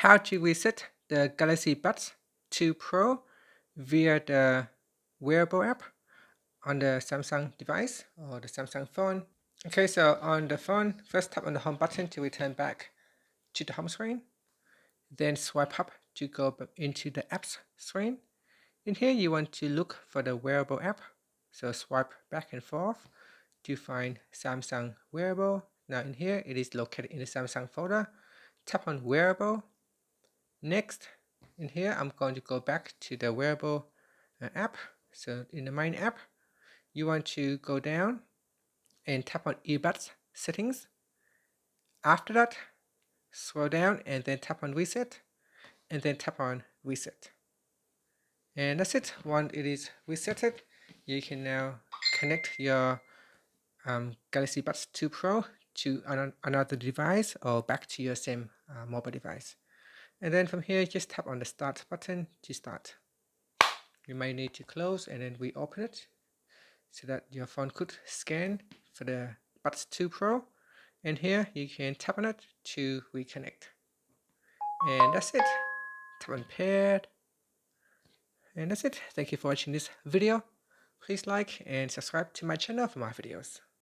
how to reset the Galaxy Buds 2 Pro via the wearable app on the Samsung device or the Samsung phone. Okay, so on the phone, first tap on the home button to return back to the home screen. Then swipe up to go into the apps screen. In here, you want to look for the wearable app. So swipe back and forth to find Samsung Wearable. Now in here, it is located in the Samsung folder. Tap on Wearable. Next, in here, I'm going to go back to the wearable app. So in the main app, you want to go down and tap on Earbuds settings. After that, scroll down and then tap on Reset, and then tap on Reset. And that's it. Once it is resetted, you can now connect your Galaxy Buds 2 Pro to another device or back to your same mobile device. And then from here, just tap on the Start button to start. You may need to close and then reopen it so that your phone could scan for the Buds 2 Pro. And here you can tap on it to reconnect. And that's it. Tap on paired. And that's it. Thank you for watching this video. Please like and subscribe to my channel for more videos.